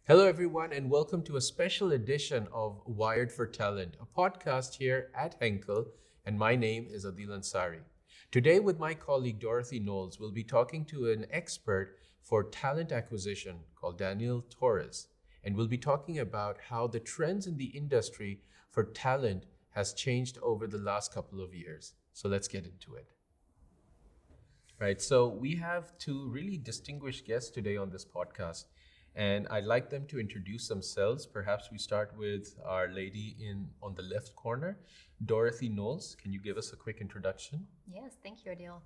Hello, everyone, and welcome to a special edition of Wired for Talent, a podcast here at Henkel, and my name is Adil Ansari. Today, with my colleague Dorothee Noll, we'll be talking to an expert for talent acquisition called Daniel Torres, and we'll be talking about how the trends in the industry for talent has changed over the last couple of years. So let's get into it. Right, so we have two really distinguished guests today on this podcast. And I'd like them to introduce themselves. Perhaps we start with our lady on the left corner, Dorothee Noll. Can you give us a quick introduction? Yes, thank you, Adil.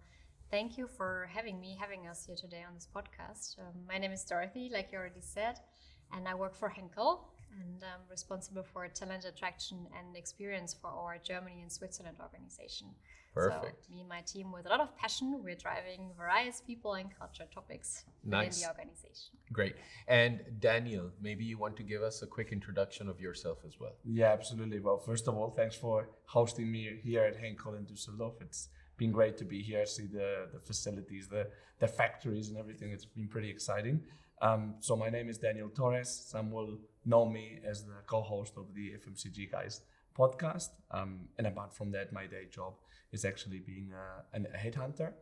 Thank you for having us here today on this podcast. My name is Dorothee, like you already said, and I work for Henkel, and I'm responsible for talent attraction and experience for our Germany and Switzerland organization. Perfect. So me and my team, with a lot of passion, we're driving various people and culture topics within the organization. Great. And Daniel, maybe you want to give us a quick introduction of yourself as well. Yeah, absolutely. Well, first of all, thanks for hosting me here at Henkel in Düsseldorf. It's been great to be here, see the facilities, the factories and everything. It's been pretty exciting. So my name is Daniel Torres. Some will know me as the co-host of the FMCG Guys podcast. And apart from that, my day job is actually being a headhunter,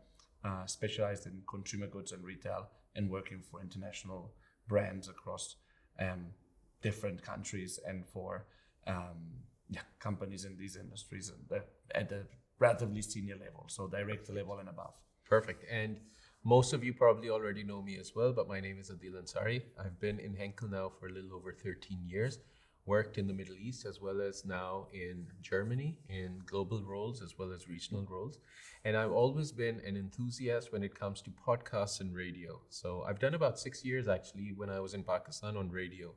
specialized in consumer goods and retail, and working for international brands across different countries and for companies in these industries at a relatively senior level, so director level and above. Perfect. And most of you probably already know me as well, but my name is Adil Ansari. I've been in Henkel now for a little over 13 years. Worked in the Middle East as well as now in Germany in global roles as well as regional roles. And I've always been an enthusiast when it comes to podcasts and radio. So I've done about 6 years actually when I was in Pakistan on radio.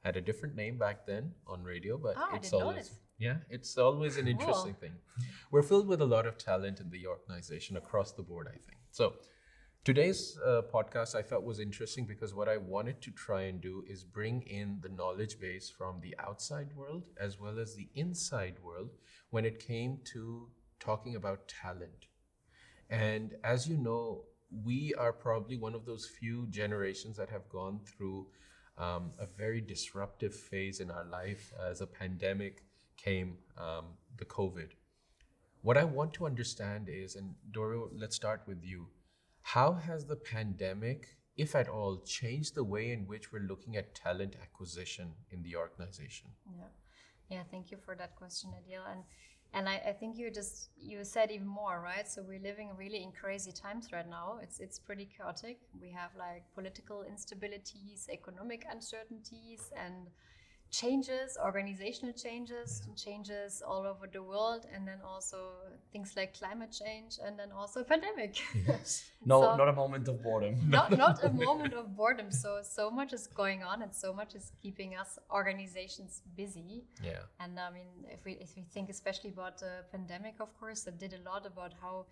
Had a different name back then on radio, but it's always an interesting thing. We're filled with a lot of talent in the organization across the board, I think. So today's podcast I felt was interesting because what I wanted to try and do is bring in the knowledge base from the outside world as well as the inside world when it came to talking about talent. And as you know, we are probably one of those few generations that have gone through a very disruptive phase in our life as a pandemic came, the COVID. What I want to understand is, and Doro, let's start with you. How has the pandemic, if at all, changed the way in which we're looking at talent acquisition in the organization? Yeah, thank you for that question, Adil. And I think you said even more, right? So we're living really in crazy times right now. It's pretty chaotic. We have like political instabilities, economic uncertainties, and organizational changes all over the world, and then also things like climate change, and then also pandemic. Yes. Not a moment of boredom. not a moment of boredom. So much is going on, and so much is keeping us organizations busy. Yeah. And I mean, if we think especially about the pandemic, of course, that did a lot about how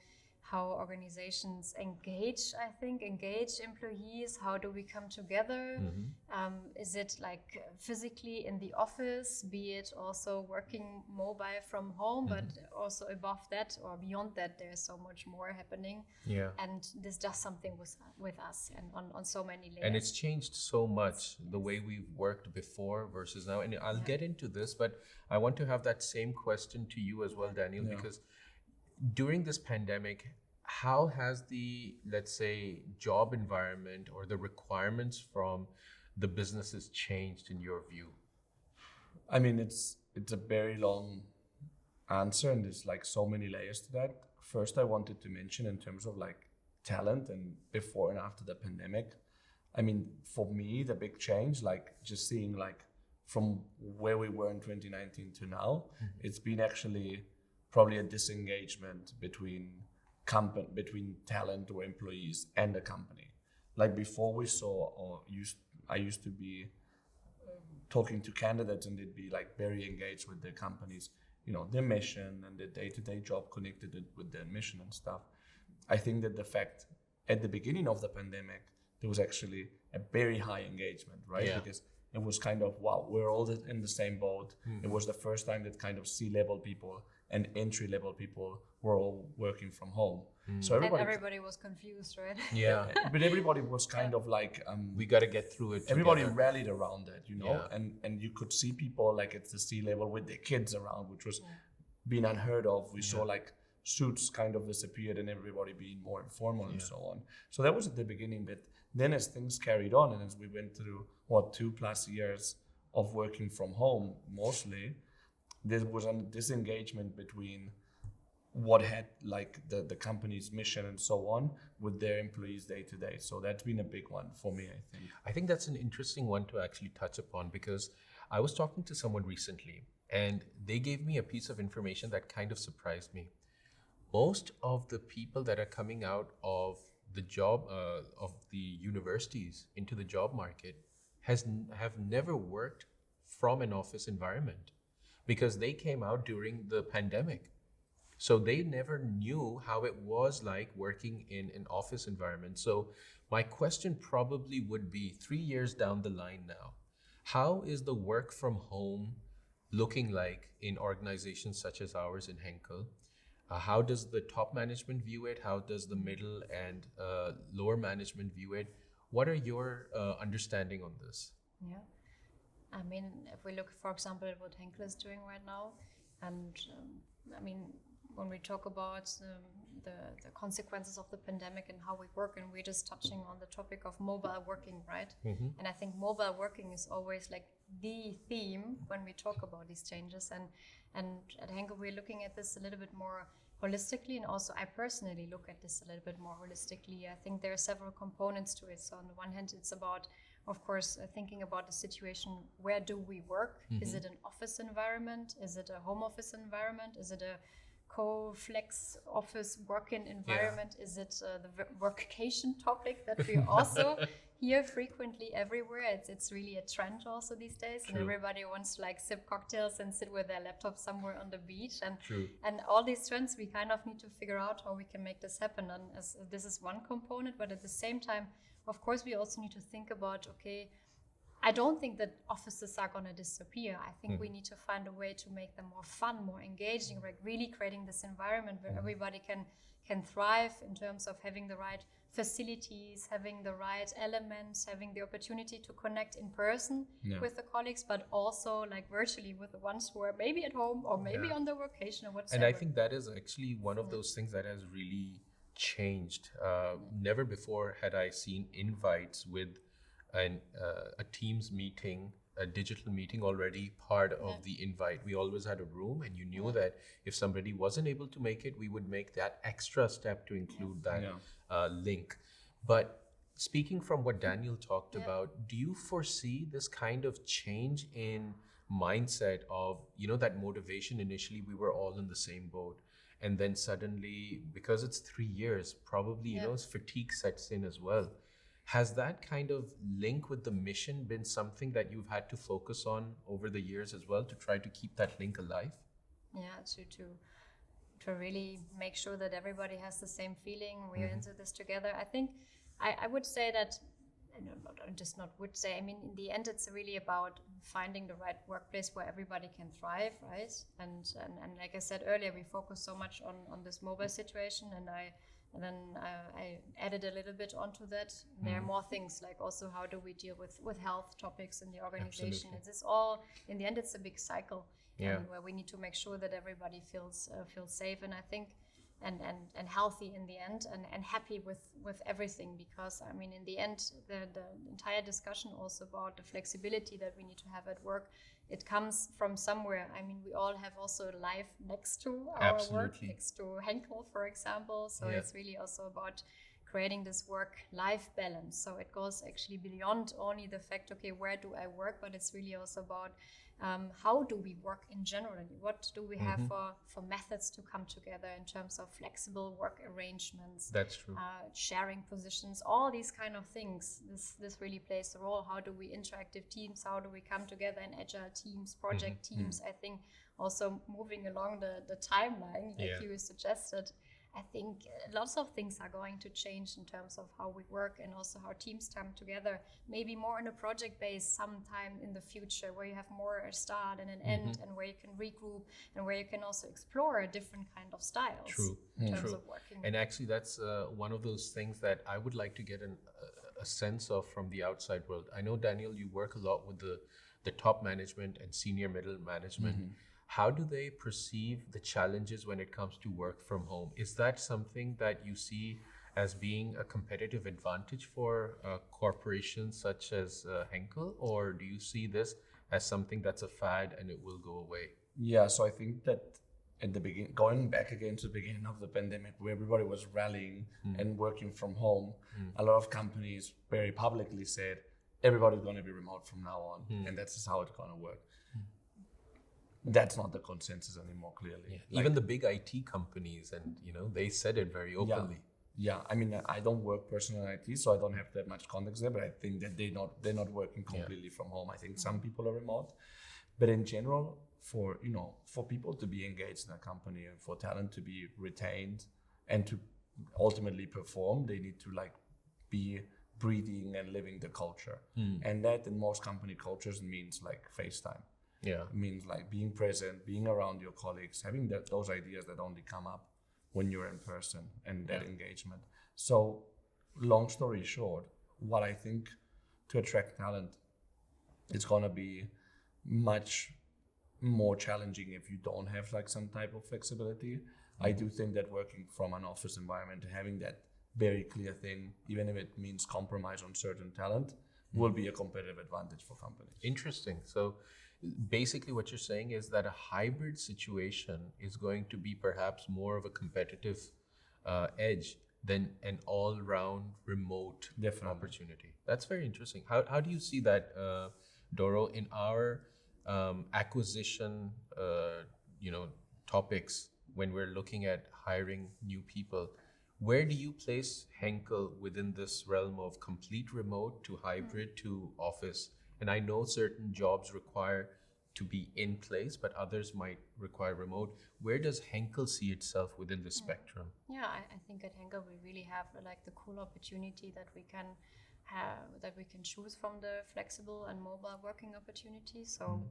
organizations engage employees. How do we come together? Mm-hmm. Is it like physically in the office, be it also working mobile from home, but also above that or beyond that, there's so much more happening. Yeah. And this does something with us and on so many layers. And it's changed so much the way we've worked before versus now. And I'll get into this, but I want to have that same question to you as well, Daniel, because during this pandemic, how has the, let's say, job environment or the requirements from the businesses changed in your view? I mean, it's a very long answer, and there's like so many layers to that. First, I wanted to mention in terms of like talent and before and after the pandemic. I mean, for me, the big change, like just seeing like from where we were in 2019 to now, it's been actually probably a disengagement between talent or employees and the company. Like before I used to be talking to candidates, and they'd be like very engaged with their companies, their mission and the day-to-day job connected with their mission and stuff. I think that the fact at the beginning of the pandemic, there was actually a very high engagement, right? Yeah. Because it was kind of, wow, we're all in the same boat. It was the first time that kind of C-level people and entry-level people were all working from home. So And everybody was confused, right? Yeah. but everybody was kind of like We got to get through it. everybody together. rallied around that, you know, Yeah. and you could see people like at the sea level with their kids around, which was being unheard of. We saw like suits kind of disappeared and everybody being more informal and so on. So that was at the beginning, but then as things carried on and as we went through 2+ years of working from home mostly, there was a disengagement between what had like the company's mission and so on with their employees day to day. So that's been a big one for me, I think. I think that's an interesting one to actually touch upon, because I was talking to someone recently and they gave me a piece of information that kind of surprised me. Most of the people that are coming out of the job of the universities into the job market have never worked from an office environment, because they came out during the pandemic. So they never knew how it was like working in an office environment. So my question probably would be 3 years down the line now, how is the work from home looking like in organizations such as ours in Henkel? How does the top management view it? How does the middle and lower management view it? What are your understanding on this? Yeah. I mean, if we look, for example, at what Henkel is doing right now, and I mean, when we talk about the consequences of the pandemic and how we work, and we're just touching on the topic of mobile working, right? And I think mobile working is always like the theme when we talk about these changes. And at Henkel, we're looking at this a little bit more holistically, and also I personally look at this a little bit more holistically. I think there are several components to it. So on the one hand, it's about, of course, thinking about the situation, where do we work? Is it an office environment? Is it a home office environment? Is it a co-flex office working environment? Is it the workcation topic that we also hear frequently everywhere? It's really a trend also these days. True. And everybody wants to like sip cocktails and sit with their laptop somewhere on the beach. And True. and all these trends, we kind of need to figure out how we can make this happen. And as this is one component, but at the same time, of course, we also need to think about, okay, I don't think that offices are going to disappear. I think we need to find a way to make them more fun, more engaging, like really creating this environment where everybody can thrive in terms of having the right facilities, having the right elements, having the opportunity to connect in person with the colleagues, but also like virtually with the ones who are maybe at home or maybe on their vacation or whatever. And I think that is actually one of those things that has really changed. Never before had I seen invites with a Teams meeting, a digital meeting already part of the invite. We always had a room, and you knew that if somebody wasn't able to make it, we would make that extra step to include that link. But speaking from what Daniel talked about, do you foresee this kind of change in mindset of, you know, that motivation? Initially, we were all in the same boat. And then suddenly, because it's 3 years, probably, you know, fatigue sets in as well. Has that kind of link with the mission been something that you've had to focus on over the years as well, to try to keep that link alive? Yeah, to really make sure that everybody has the same feeling. We're into this together. I think I would say that, I mean, in the end, it's really about finding the right workplace where everybody can thrive, right? And like I said earlier, we focus so much on this mobile situation, and then I added a little bit onto that. There are more things, like also how do we deal with health topics in the organization. Absolutely. It's all, in the end, it's a big cycle, Yeah. where we need to make sure that everybody feels safe, and I think and healthy in the end, and happy with everything, because I mean, in the end, the entire discussion also about the flexibility that we need to have at work, it comes from somewhere. I mean, we all have also life next to our work, Absolutely. next to Henkel, for example. So it's really also about creating this work-life balance. So it goes actually beyond only the fact, okay, where do I work? But it's really also about how do we work in general? What do we have for methods to come together in terms of flexible work arrangements? That's true. Sharing positions, all these kind of things. This really plays a role. How do we interactive teams? How do we come together in agile teams, project teams? I think also moving along the timeline, like you suggested, I think lots of things are going to change in terms of how we work and also how teams come together. Maybe more on a project base sometime in the future, where you have more a start and an end, and where you can regroup and where you can also explore a different kind of styles. True. In terms of working. And actually, that's one of those things that I would like to get a sense of from the outside world. I know, Daniel, you work a lot with the top management and senior middle management. How do they perceive the challenges when it comes to work from home? Is that something that you see as being a competitive advantage for corporations such as Henkel, or do you see this as something that's a fad and it will go away? Yeah, so I think that at the beginning, going back again to the beginning of the pandemic, where everybody was rallying and working from home, a lot of companies very publicly said, everybody's going to be remote from now on, and that's just how it's going to work. That's not the consensus anymore, clearly. Yeah. Even the big IT companies, and they said it very openly. Yeah, I mean, I don't work personally in IT, so I don't have that much context there, but I think that they're not working completely from home. I think some people are remote, but in general, for people to be engaged in a company and for talent to be retained and to ultimately perform, they need to be breathing and living the culture. And that in most company cultures means FaceTime. Yeah. It means being present, being around your colleagues, having those ideas that only come up when you're in person, and that engagement. So long story short, what I think to attract talent, it's going to be much more challenging if you don't have some type of flexibility. I do think that working from an office environment, having that very clear thing, even if it means compromise on certain talent, will be a competitive advantage for companies. Interesting. So basically what you're saying is that a hybrid situation is going to be perhaps more of a competitive edge than an all-round remote opportunity. That's very interesting. How do you see that, Doro, in our acquisition topics when we're looking at hiring new people? Where do you place Henkel within this realm of complete remote to hybrid to office? And I know certain jobs require to be in place, but others might require remote. Where does Henkel see itself within the spectrum? Yeah, I think at Henkel we really have the cool opportunity that we can choose from the flexible and mobile working opportunities. So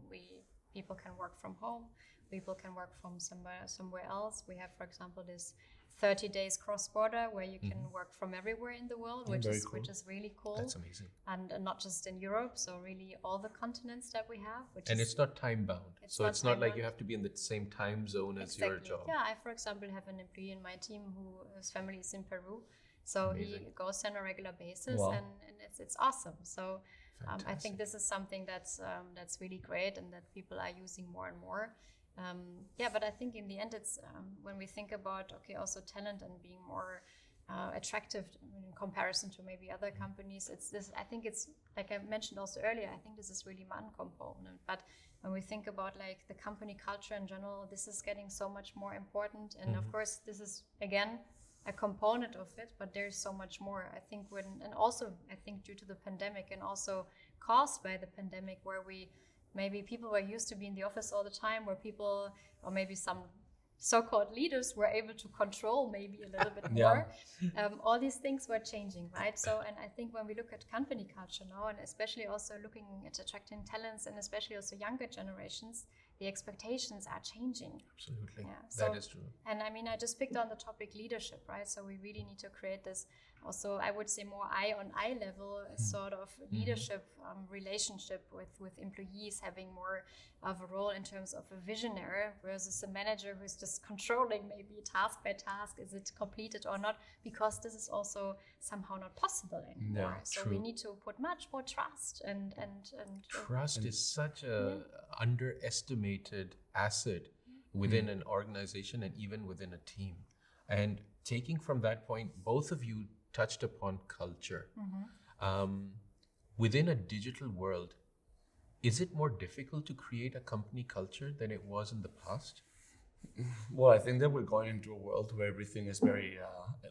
people can work from home, people can work from somewhere else. We have, for example, this 30 days cross-border where you can work from everywhere in the world, which is really cool. That's amazing. And not just in Europe, so really all the continents that we have. It's not time-bound. So it's not like you have to be in the same time zone as your job. Yeah, I, for example, have an employee in my team whose family is in Peru. So he goes on a regular basis, and it's awesome. So I think this is something that's really great and that people are using more and more. But I think in the end, it's when we think about also talent and being more attractive in comparison to maybe other companies. It's this. I think it's like I mentioned also earlier. I think this is really one component. But when we think about the company culture in general, this is getting so much more important. And of course, this is again a component of it. But there's so much more. I think I think due to the pandemic and also caused by the pandemic, where maybe people were used to be in the office all the time, where people, or maybe some so-called leaders, were able to control maybe a little bit more. All these things were changing, right? So, and I think when we look at company culture now, and especially also looking at attracting talents, and especially also younger generations, the expectations are changing. Absolutely. Yeah, so, that is true. And I mean, I just picked on the topic leadership, right? So we really need to create this also, I would say, more eye-on-eye level sort of leadership relationship with employees, having more of a role in terms of a visionary versus a manager who's just controlling maybe task by task, is it completed or not, because this is also somehow not possible anymore. So we need to put much more trust and trust is such a underestimated asset within an organization and even within a team. And taking from that point, both of you touched upon culture. Within a digital world, is it more difficult to create a company culture than it was in the past? Well, I think that we're going into a world where everything is very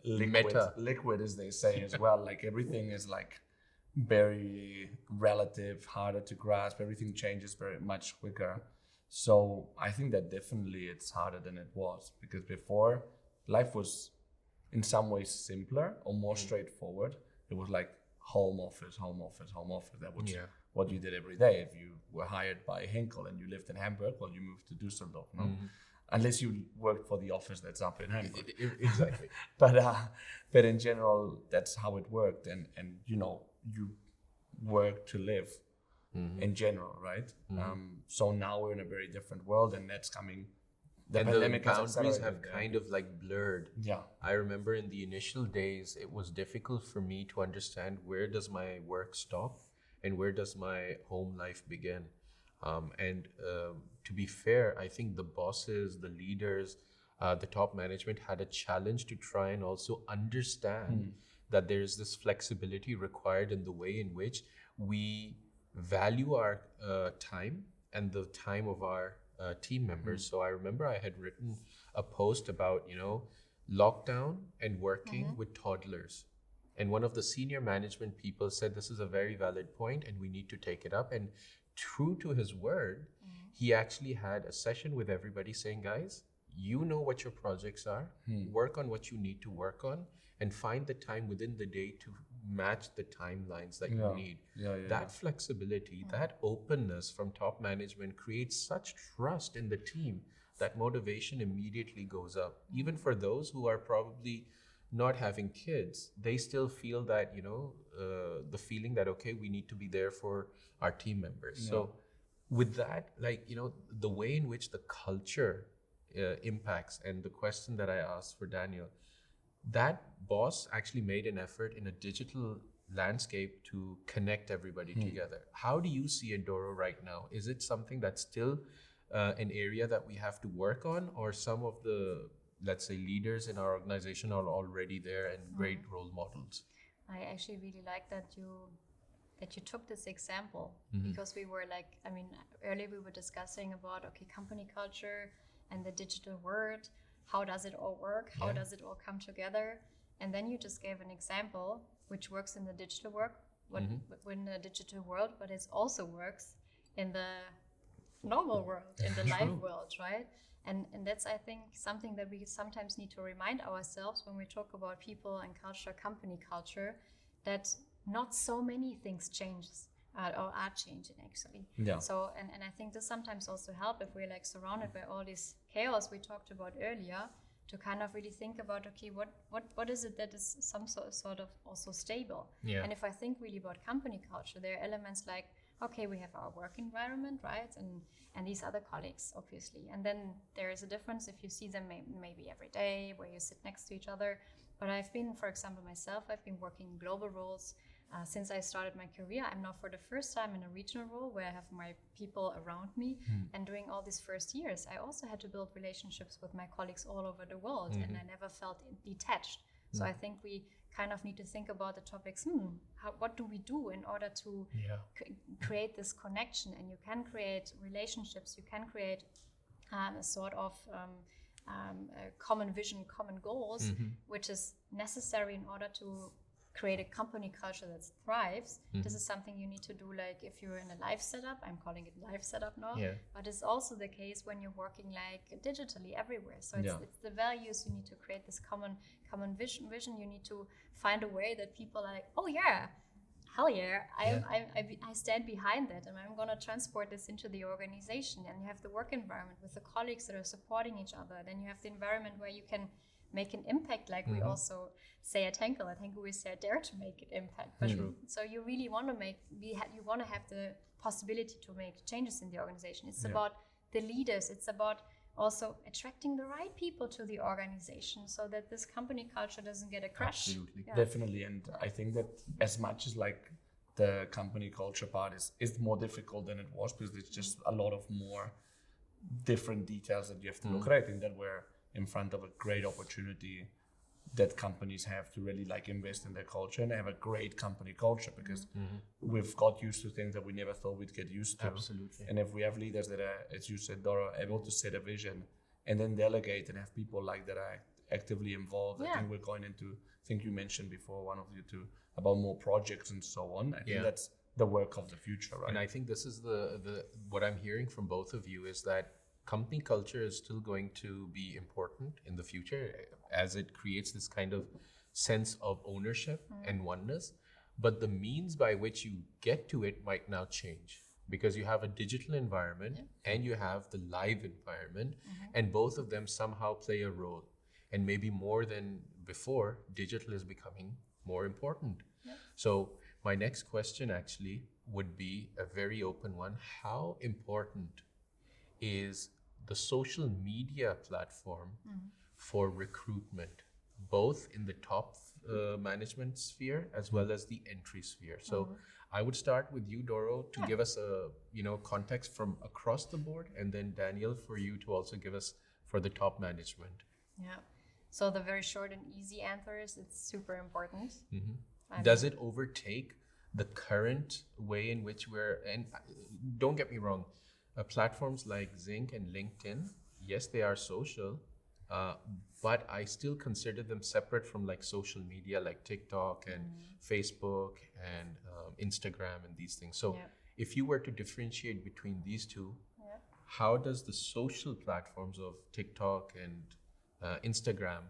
liquid, as they say as well. Like everything is very relative, harder to grasp. Everything changes very much quicker. So I think that definitely it's harder than it was, because before life was in some ways simpler or more straightforward. It was like home office, home office, home office. That was what you did every day. If you were hired by Henkel and you lived in Hamburg, well, you moved to Düsseldorf, no? Unless you worked for the office that's up in Hamburg. Exactly. But in general, that's how it worked. And you know, you work to live in general, right? So now we're in a very different world, and that's coming. And the boundaries have kind of like blurred. Yeah. I remember in the initial days, it was difficult for me to understand where does my work stop and where does my home life begin. To be fair, I think the bosses, the leaders, the top management had a challenge to try and also understand that there is this flexibility required in the way in which we value our time and the time of our team members. So I remember I had written a post about, you know, lockdown and working with toddlers. And one of the senior management people said, this is a very valid point and we need to take it up. And true to his word, he actually had a session with everybody saying, guys, you know what your projects are, work on what you need to work on, and find the time within the day to match the timelines that you need. That flexibility, that openness from top management creates such trust in the team that motivation immediately goes up. Even for those who are probably not having kids, they still feel that, you know, the feeling that, okay, we need to be there for our team members. So with that, like, you know, the way in which the culture impacts, and the question that I asked for Daniel, that boss actually made an effort in a digital landscape to connect everybody together. How do you see it, Doro, right now? Is it something that's still an area that we have to work on, or some of the, let's say, leaders in our organization are already there and great role models? I actually really like that you took this example, because we were like, I mean, earlier we were discussing about, okay, company culture and the digital world. How does it all work? How does it all come together? And then you just gave an example which works in the digital in the digital world, but it also works in the normal world, in the live world, right? And that's, I think, something that we sometimes need to remind ourselves when we talk about people and culture, company culture, that not so many things changes. Or are changing actually. So and I think this sometimes also help if we're like surrounded by all this chaos we talked about earlier, to kind of really think about, okay, what is it that is some sort of also stable? And if I think really about company culture, there are elements like, okay, we have our work environment, right, and these other colleagues, obviously, and then there is a difference if you see them maybe every day, where you sit next to each other. But I've been, for example, myself, I've been working in global roles. Since I started my career, I'm now for the first time in a regional role where I have my people around me. And during all these first years, I also had to build relationships with my colleagues all over the world, and I never felt detached. So I think we kind of need to think about the topics, what do we do in order to create this connection? And you can create relationships, you can create a sort of a common vision, common goals, which is necessary in order to create a company culture that thrives. This is something you need to do, like if you're in a live setup, I'm calling it live setup now, but it's also the case when you're working like digitally everywhere. So it's the values, you need to create this common vision. You need to find a way that people are like, oh yeah, hell yeah, I stand behind that, and I'm gonna transport this into the organization. And you have the work environment with the colleagues that are supporting each other. Then you have the environment where you can make an impact, like we also say at Henkel. At Henkel we say, dare to make an impact. But so you really want to you want to have the possibility to make changes in the organization. It's about the leaders. It's about also attracting the right people to the organization, so that this company culture doesn't get a crash. Absolutely, definitely. And I think that as much as like the company culture part is more difficult than it was, because there's just a lot of more different details that you have to look at. I think that we're in front of a great opportunity that companies have to really like invest in their culture and have a great company culture, because we've got used to things that we never thought we'd get used to. Absolutely. And if we have leaders that are, as you said, Doro, able to set a vision and then delegate and have people like that are actively involved, I think we're going into, I think you mentioned before, one of you two, about more projects and so on. I think that's the work of the future, right? And I think this is the what I'm hearing from both of you is that company culture is still going to be important in the future. as it creates this kind of sense of ownership and oneness. But the means by which you get to it might now change, because you have a digital environment and you have the live environment, and both of them somehow play a role. And maybe more than before, digital is becoming more important. So my next question actually would be a very open one. How important is the social media platform for recruitment, both in the top management sphere as well as the entry sphere? So I would start with you, Doro, to give us a context from across the board, and then Daniel, for you to also give us for the top management. Yeah. So the very short and easy answer is it's super important. Does it overtake the current way in which and don't get me wrong, platforms like Zinc and LinkedIn, yes, they are social, but I still consider them separate from like social media like TikTok and Facebook and Instagram and these things. So if you were to differentiate between these two, how does the social platforms of TikTok and Instagram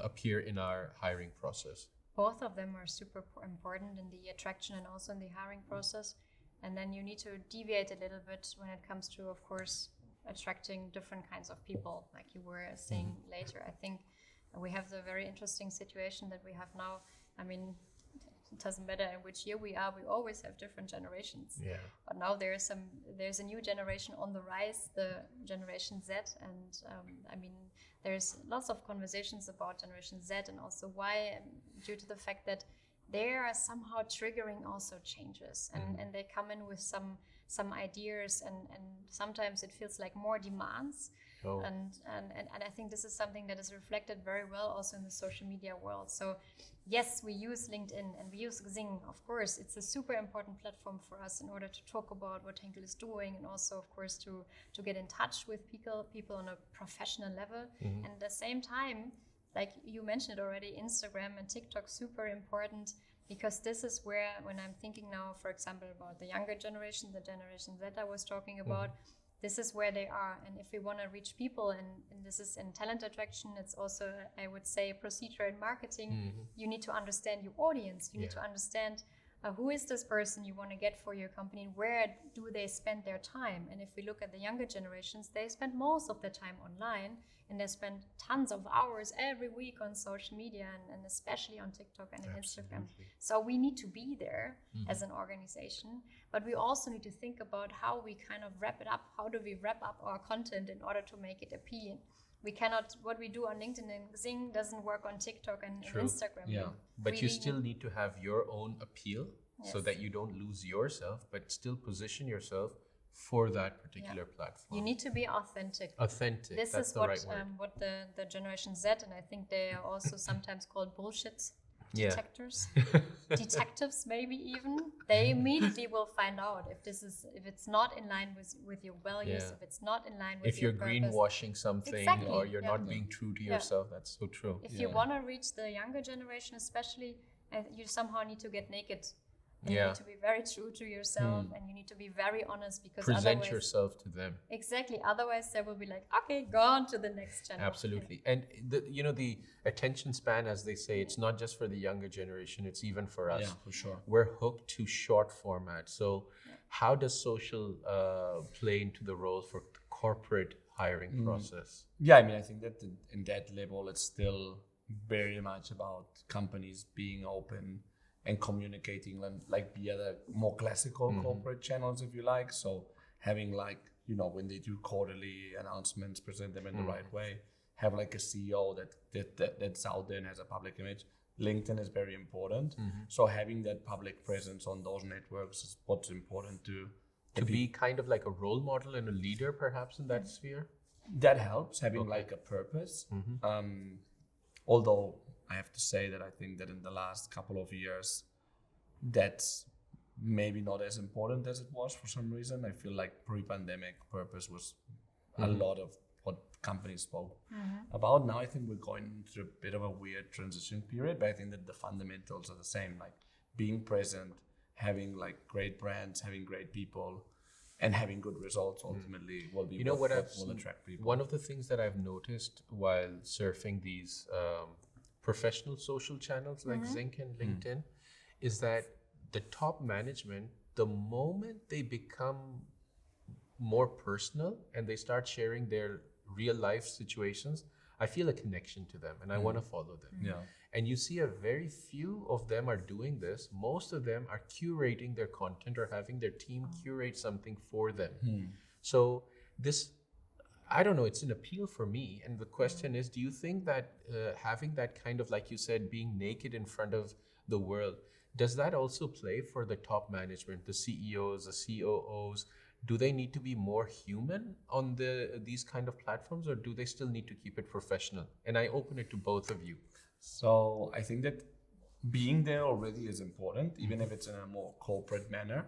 appear in our hiring process? Both of them are super important in the attraction and also in the hiring process. And then you need to deviate a little bit when it comes to, of course, attracting different kinds of people, like you were saying later. I think we have the very interesting situation that we have now. I mean, it doesn't matter in which year we are, we always have different generations. Yeah. But now there's a new generation on the rise, the Generation Z, and I mean, there's lots of conversations about Generation Z and also why, due to the fact that they are somehow triggering also changes, and they come in with some ideas, and sometimes it feels like more demands. And I think this is something that is reflected very well also in the social media world. So yes, we use LinkedIn and we use Xing. Of course, it's a super important platform for us in order to talk about what Henkel is doing, and also, of course, to get in touch with people on a professional level. And at the same time, like you mentioned already, Instagram and TikTok, super important, because this is where, when I'm thinking now, for example, about the younger generation, the Generation Z I was talking about, this is where they are. And if we want to reach people, and this is in talent attraction, it's also, I would say, procedure in marketing, you need to understand your audience. You need to understand who is this person you want to get for your company, where do they spend their time. And if we look at the younger generations, they spend most of their time online, and they spend tons of hours every week on social media, and especially on TikTok and Instagram. So we need to be there as an organization, but we also need to think about how we kind of wrap it up. How do we wrap up our content in order to make it appealing? We cannot, what we do on LinkedIn and Xing doesn't work on TikTok and Instagram. Yeah. But really you still need to have your own appeal, so that you don't lose yourself, but still position yourself for that particular platform. You need to be authentic. Authentic. This that's is the what right word. what the Generation Z, and I think they are also sometimes called bullshit detectors, detectives maybe even. They immediately will find out if it's not in line with your values, if it's not in line with if your you're purpose. greenwashing something, Exactly. or you're not being true to yourself. That's so true. If you want to reach the younger generation, especially, you somehow need to get naked. And you Yeah. need to be very true to yourself, and you need to be very honest, because Present otherwise, yourself to them. exactly. Otherwise, they will be like, okay, go on to the next channel. Absolutely. And the attention span, as they say, it's not just for the younger generation, it's even for us. Yeah, for sure. We're hooked to short format. So how does social play into the role for the corporate hiring process? Yeah, I mean, I think that in that level, it's still very much about companies being open and communicating like via the more classical corporate channels, if you like. So having when they do quarterly announcements, present them in the right way, have like a CEO that's out there and has a public image. LinkedIn is very important. So having that public presence on those networks is what's important to be kind of like a role model and a leader, perhaps, in that sphere? That helps, having like a purpose. Although I have to say that I think that in the last couple of years, that's maybe not as important as it was for some reason. I feel like pre-pandemic purpose was a lot of what companies spoke about. Now I think we're going through a bit of a weird transition period, but I think that the fundamentals are the same, like being present, having like great brands, having great people, and having good results ultimately will be You know what what will attract people. One of the things that I've noticed while surfing these professional social channels like Zinc and LinkedIn is that the top management, the moment they become more personal and they start sharing their real life situations, I feel a connection to them and I want to follow them. Yeah. And you see a very few of them are doing this. Most of them are curating their content or having their team curate something for them. So this, I don't know, it's an appeal for me. And the question is, do you think that having that kind of, like you said, being naked in front of the world, does that also play for the top management, the CEOs, the COOs? Do they need to be more human on these kind of platforms, or do they still need to keep it professional? And I open it to both of you. So I think that being there already is important, even if it's in a more corporate manner.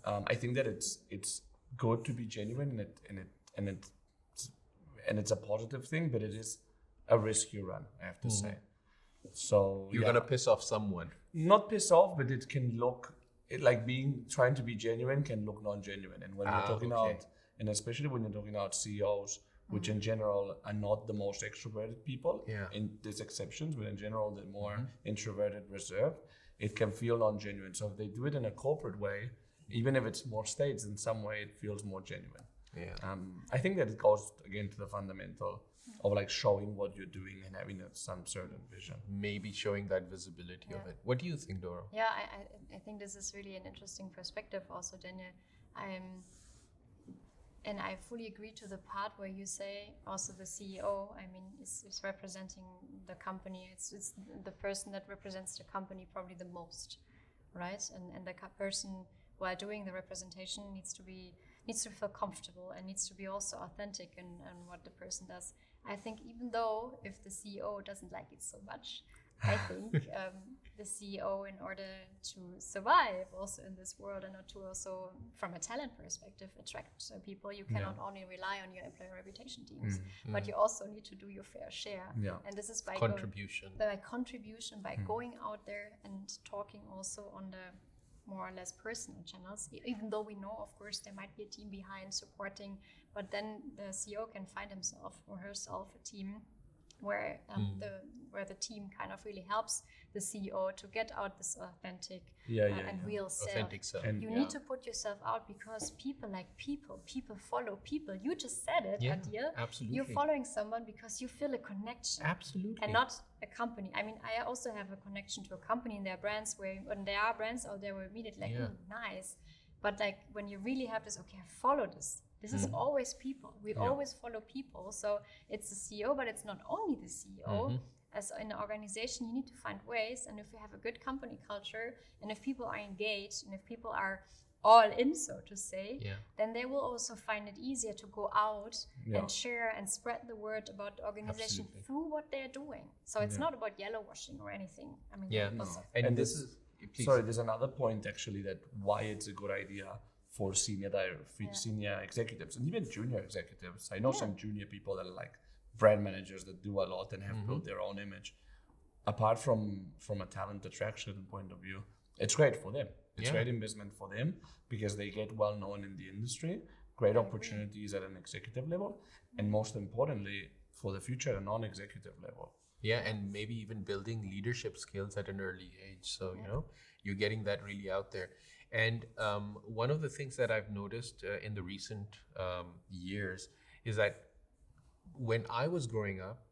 I think that it's good to be genuine, and it's a positive thing, but it is a risk you run, I have to say. So You're gonna piss off someone. not piss off, but it can look like trying to be genuine can look non-genuine. And when you're talking out, and especially when you're talking about CEOs, which in general are not the most extroverted people, in these exceptions, but in general they're more introverted, reserved, it can feel non-genuine. So if they do it in a corporate way, even if it's more staged, in some way it feels more genuine. I think that it goes again to the fundamental of like showing what you're doing and having some certain vision. Maybe showing that visibility of it. What do you think, Doro? Yeah, I think this is really an interesting perspective also, Daniel. And I fully agree to the part where you say also the CEO, I mean, is representing the company. It's the person that represents the company probably the most, right? And the person while doing the representation needs to feel comfortable and needs to be also authentic in what the person does. I think even though if the CEO doesn't like it so much, I think the CEO, in order to survive also in this world and not to also, from a talent perspective, attract people, you cannot only rely on your employer reputation teams, but you also need to do your fair share. And this is by contribution. By going out there and talking also on the more or less personal channels, even though we know, of course, there might be a team behind supporting, but then the CEO can find himself or herself a team where the team kind of really helps the CEO to get out this authentic and real self. Authentic self. And you need to put yourself out because people like people follow people. You just said it, Adil. Absolutely. You're following someone because you feel a connection. Absolutely. And not a company. I mean, I also have a connection to a company and their brands where when there are brands out there where immediately like, nice. But like when you really have this, okay, I follow this. This is always people. We always follow people. So it's the CEO, but it's not only the CEO. As in an organization, you need to find ways. And if you have a good company culture, and if people are engaged, and if people are all in, so to say, then they will also find it easier to go out and share and spread the word about the organization through what they're doing. So it's not about yellow washing or anything. I mean, and this is sorry, there's another point actually that why it's a good idea for senior executives and even junior executives. I know some junior people that are like brand managers that do a lot and have built their own image. Apart from a talent attraction point of view, it's great for them. It's great investment for them because they get well known in the industry, great opportunities at an executive level, and most importantly, for the future, a non-executive level. Yeah, and maybe even building leadership skills at an early age. So, you know, you're getting that really out there. And one of the things that I've noticed in the recent years is that when I was growing up,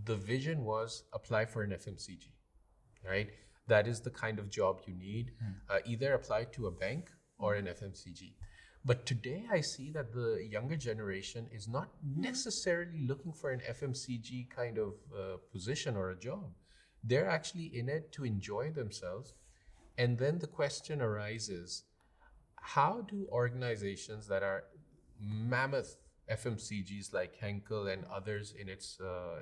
the vision was apply for an FMCG, right? That is the kind of job you need, either apply to a bank or an FMCG. But today I see that the younger generation is not necessarily looking for an FMCG kind of position or a job. They're actually in it to enjoy themselves. And then the question arises, how do organizations that are mammoth FMCGs like Henkel and others in its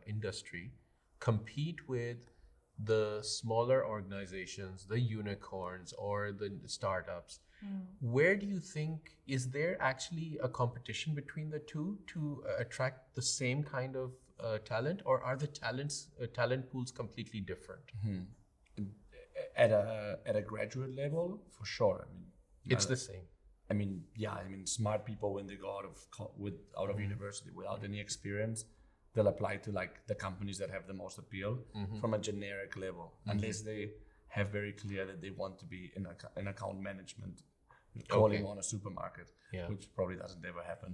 industry compete with the smaller organizations, the unicorns or the startups? Where do you think, is there actually a competition between the two to attract the same kind of talent, or are the talent pools completely different? At a graduate level, for sure. I mean, it's the same. I mean, smart people, when they go out of university without any experience, they'll apply to like the companies that have the most appeal from a generic level, unless they have very clear that they want to be in account management, calling on a supermarket, which probably doesn't ever happen.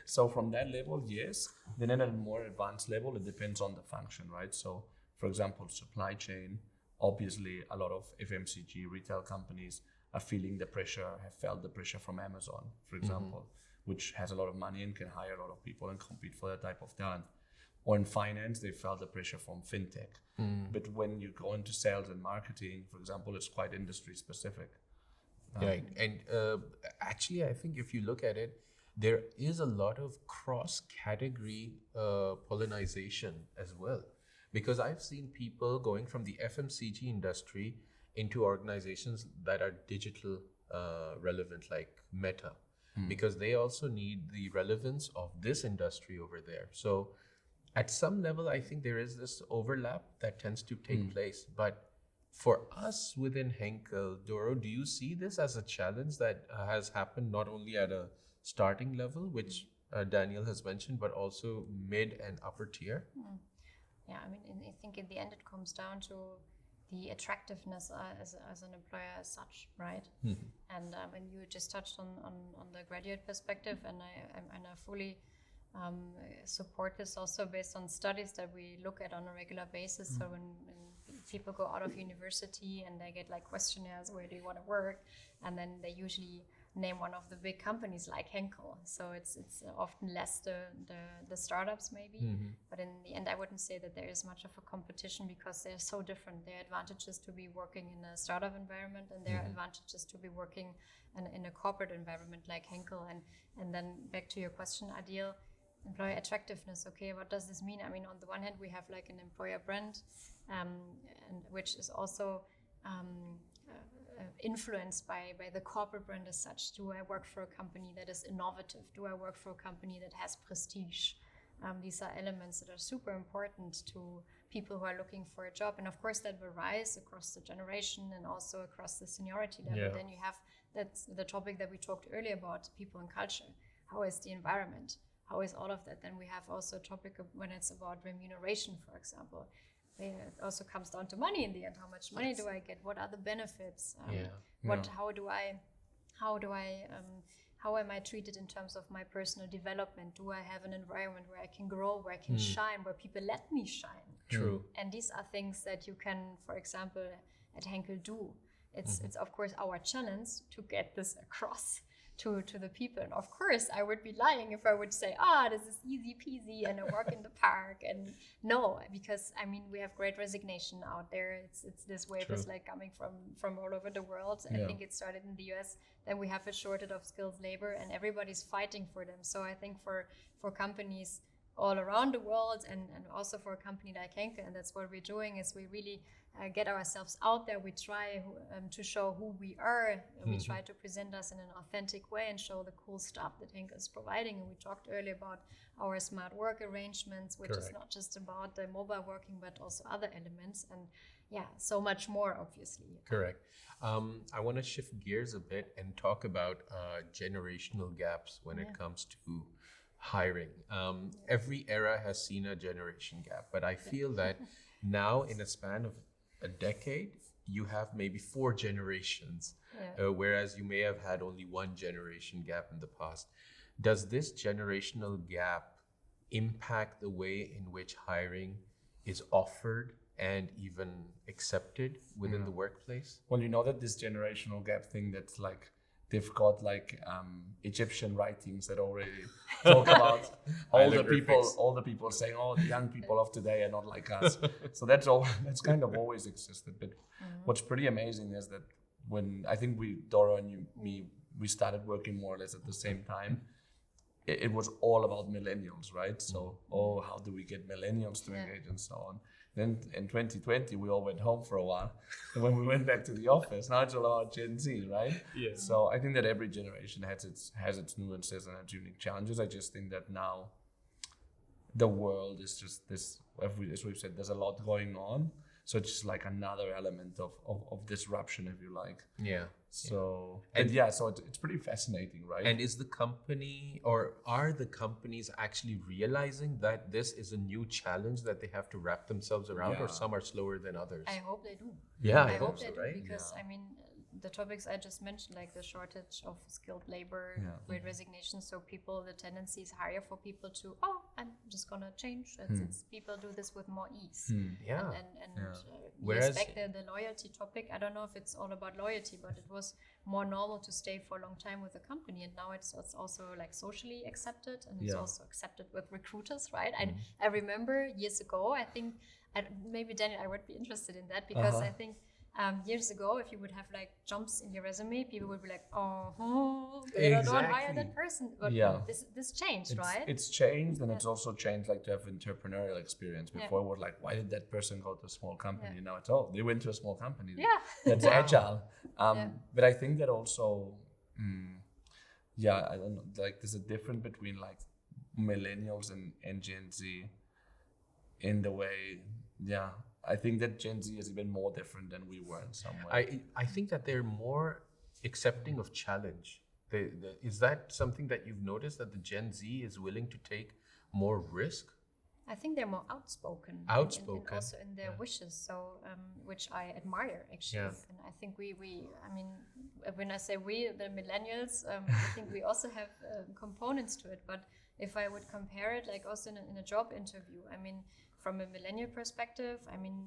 So from that level, yes. Then at a more advanced level, it depends on the function, right? So for example, supply chain, obviously a lot of FMCG retail companies are feeling the pressure, have felt the pressure from Amazon, for example, which has a lot of money and can hire a lot of people and compete for that type of talent. Or in finance, they felt the pressure from fintech. But when you go into sales and marketing, for example, it's quite industry specific. Right. And actually, I think if you look at it, there is a lot of cross-category pollination as well. Because I've seen people going from the FMCG industry into organizations that are digital relevant, like Meta, because they also need the relevance of this industry over there. So at some level, I think there is this overlap that tends to take place. But for us within Henkel, Doro, do you see this as a challenge that has happened not only at a starting level, which Daniel has mentioned, but also mid and upper tier? Yeah, I mean, I think in the end it comes down to the attractiveness as an employer as such, right? And you just touched on the graduate perspective, and I fully support this also based on studies that we look at on a regular basis. So when people go out of university and they get like questionnaires, where do you want to work? And then they usually name one of the big companies like Henkel. So it's often less the startups maybe, but in the end I wouldn't say that there is much of a competition, because they're so different. There are advantages to be working in a startup environment, and there are advantages to be working in a corporate environment like Henkel. And then back to your question, Adil, employer attractiveness. Okay, what does this mean? I mean, on the one hand, we have like an employer brand, and which is also influenced by the corporate brand as such. Do I work for a company that is innovative? Do I work for a company that has prestige? These are elements that are super important to people who are looking for a job. And of course that varies across the generation and also across the seniority level. Yeah. Then you have that's the topic that we talked earlier about, people and culture. How is the environment? How is all of that? Then we have also a topic of when it's about remuneration, for example. It also comes down to money in the end. How much money do I get? What are the benefits? How am I treated in terms of my personal development? Do I have an environment where I can grow, where I can shine, where people let me shine? True. And these are things that you can, for example, at Henkel do. It's of course our challenge to get this across to the people. And of course, I would be lying if I would say, this is easy peasy and I work in the park. And no, because I mean, we have great resignation out there. It's this wave is like coming from all over the world. I think it started in the US. Then we have a shortage of skilled labor and everybody's fighting for them. So I think for companies all around the world and also for a company like Henkel, and that's what we're doing, is we really get ourselves out there. We try to show who we are. We try to present us in an authentic way and show the cool stuff that Henkel is providing. And we talked earlier about our smart work arrangements, which is not just about the mobile working, but also other elements. And so much more, obviously. Correct. I want to shift gears a bit and talk about generational gaps when it comes to hiring. Every era has seen a generation gap, but I feel that now in a span of a decade, you have maybe 4 generations, whereas you may have had only 1 generation gap in the past. Does this generational gap impact the way in which hiring is offered and even accepted within the workplace? Well, you know that this generational gap thing, that's like, they've got like Egyptian writings that already talk about all the people saying, the young people of today are not like us. So that's kind of always existed. But what's pretty amazing is that when I think Doro and we started working more or less at the same time, it was all about millennials, right? So, how do we get millennials to engage and so on? Then in 2020, we all went home for a while. And when we went back to the office, now it's all about Gen Z, right? Yeah. So I think that every generation has its nuances and its unique challenges. I just think that now the world is just this, as we've said, there's a lot going on. So it's just like another element of disruption, if you like. Yeah. So it's pretty fascinating, right? And is the company, or are the companies actually realizing that this is a new challenge that they have to wrap themselves around, or some are slower than others? I hope they do. Yeah, I I hope they so, do, right? because I mean, the topics I just mentioned, like the shortage of skilled labor, great resignation. So the tendency is higher for people to, I'm just gonna change. It's people do this with more ease. Yeah. And Whereas, back the loyalty topic, I don't know if it's all about loyalty, but it was more normal to stay for a long time with a company, and now it's also like socially accepted, and it's also accepted with recruiters, right? I remember years ago, I think, maybe Daniel, I would be interested in that, because I think years ago, if you would have like jumps in your resume, people would be like, don't hire that person. But this changed, right? It's changed, and it's also changed like to have entrepreneurial experience. Before it was like, why did that person go to a small company? Now it's, they went to a small company. That's agile. But I think that also, I don't know, like there's a difference between like millennials and Gen Z in the way, I think that Gen Z is even more different than we were in some way. I think that they're more accepting of challenge. Is that something that you've noticed, that the Gen Z is willing to take more risk? I think they're more outspoken. Outspoken. And also in their wishes, so which I admire actually. And I think we I mean, when I say we, the millennials, I think we also have components to it. But if I would compare it, like also in a job interview, I mean, from a millennial perspective, I mean,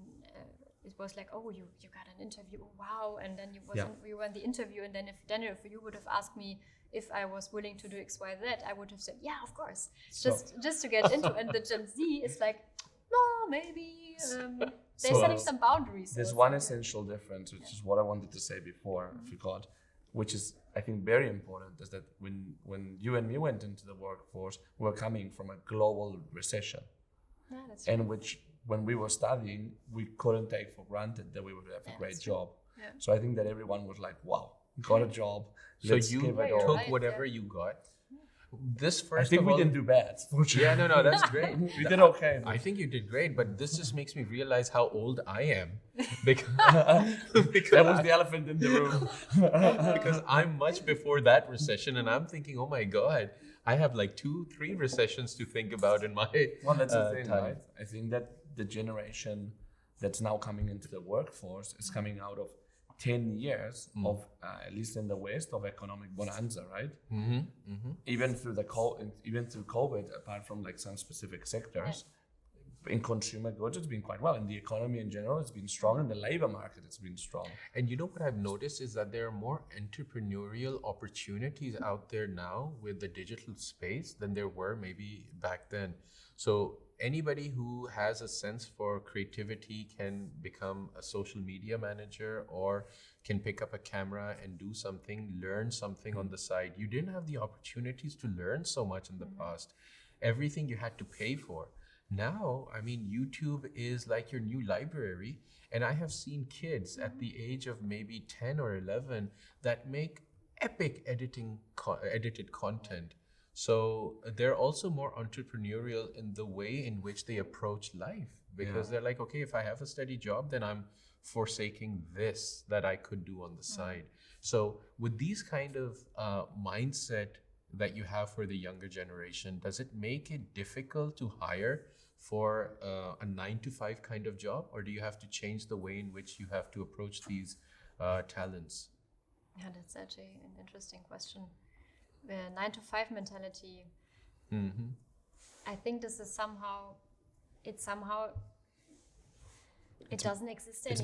it was like, you got an interview, wow, and then you were in the interview, and then if you would have asked me if I was willing to do X, Y, Z, I would have said, yeah, of course, just to get into. And the Gen Z is like, no, maybe they're setting some boundaries. There's one essential difference, which is what I wanted to say before, I forgot, which is I think very important, is that when you and me went into the workforce, we were coming from a global recession. Yeah, that's and true. which, when we were studying, we couldn't take for granted that we would have a great job. Yeah. So I think that everyone was like, wow, got a job. So let's you give it took all. whatever you got. This first I think of we all, didn't do bad. Yeah, no, that's great. We did okay. I think you did great, but this just makes me realize how old I am. Because that was the elephant in the room. because I'm much before that recession, and I'm thinking, oh my God, I have like 2-3 recessions to think about in my Well, that's the thing, time. right? I think that the generation that's now coming into the workforce is coming out of 10 years of, at least in the West, of economic bonanza, right? Even through COVID, apart from like some specific sectors, in consumer goods, it's been quite well. In the economy in general, it's been strong. In the labor market, it's been strong. And you know what I've noticed is that there are more entrepreneurial opportunities out there now with the digital space than there were maybe back then. So anybody who has a sense for creativity can become a social media manager, or can pick up a camera and do something, learn something on the side. You didn't have the opportunities to learn so much in the past. Everything you had to pay for. Now, I mean, YouTube is like your new library, and I have seen kids at the age of maybe 10 or 11 that make epic edited content. So they're also more entrepreneurial in the way in which they approach life, because they're like, okay, if I have a steady job, then I'm forsaking this that I could do on the side. So with these kind of mindset that you have for the younger generation, does it make it difficult to hire for a 9-to-5 kind of job, or do you have to change the way in which you have to approach these talents? Yeah, that's actually an interesting question. The 9-to-5 mentality. I think this is somehow it doesn't exist anymore. It's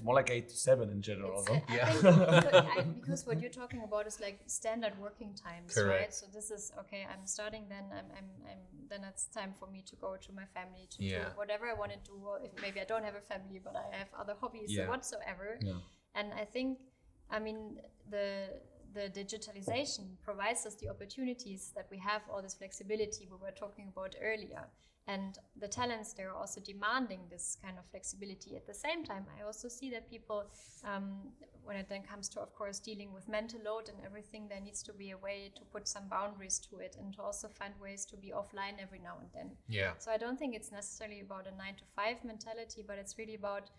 more like 8 to 7 in general, no? I think because what you're talking about is like standard working times, Correct. right? So this is okay. I'm starting. Then then it's time for me to go to my family to do whatever I want to do. Or if maybe I don't have a family, but I have other hobbies whatsoever. Yeah. And I think, I mean, the digitalization provides us the opportunities that we have, all this flexibility we were talking about earlier. And the talents, they're also demanding this kind of flexibility. At the same time, I also see that people, when it then comes to, of course, dealing with mental load and everything, there needs to be a way to put some boundaries to it and to also find ways to be offline every now and then. Yeah. So I don't think it's necessarily about a 9-to-5 mentality, but it's really about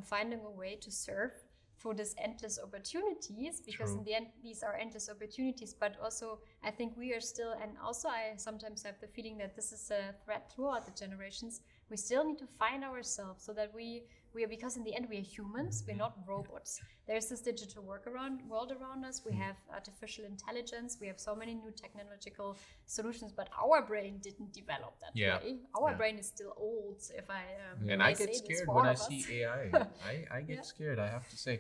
finding a way to serve for this endless opportunities, because True. in the end, these are endless opportunities. But also, I think we are still, and also I sometimes have the feeling that this is a thread throughout the generations. We still need to find ourselves so that we are, because in the end we are humans, we're not robots. There's this digital world around us. We have artificial intelligence. We have so many new technological solutions, but our brain didn't develop that way. Our brain is still old. If I and I get scared when I see AI. I get scared, I have to say.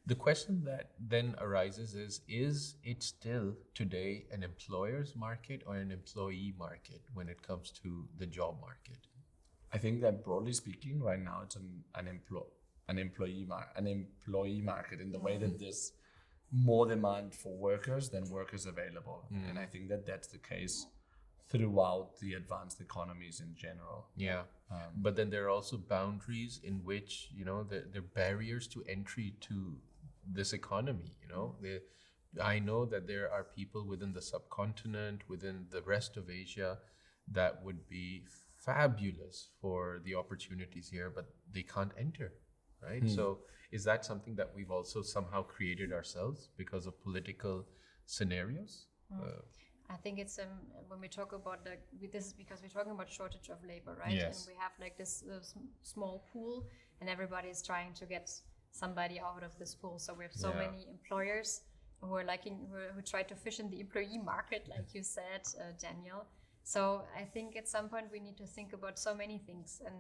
The question that then arises is it still today an employer's market or an employee market when it comes to the job market? I think that broadly speaking, right now it's an employee market in the way that there's more demand for workers than workers available, and I think that that's the case throughout the advanced economies in general. Yeah, but then there are also boundaries in which there are barriers to entry to this economy. I know that there are people within the subcontinent, within the rest of Asia, that would be fabulous for the opportunities here, but they can't enter, right? So is that something that we've also somehow created ourselves because of political scenarios? I think it's when we talk about this is because we're talking about shortage of labor, right? Yes. And we have like this small pool, and everybody is trying to get somebody out of this pool. So we have so many employers who are who try to fish in the employee market, like you said, Daniel. So I think at some point we need to think about so many things, and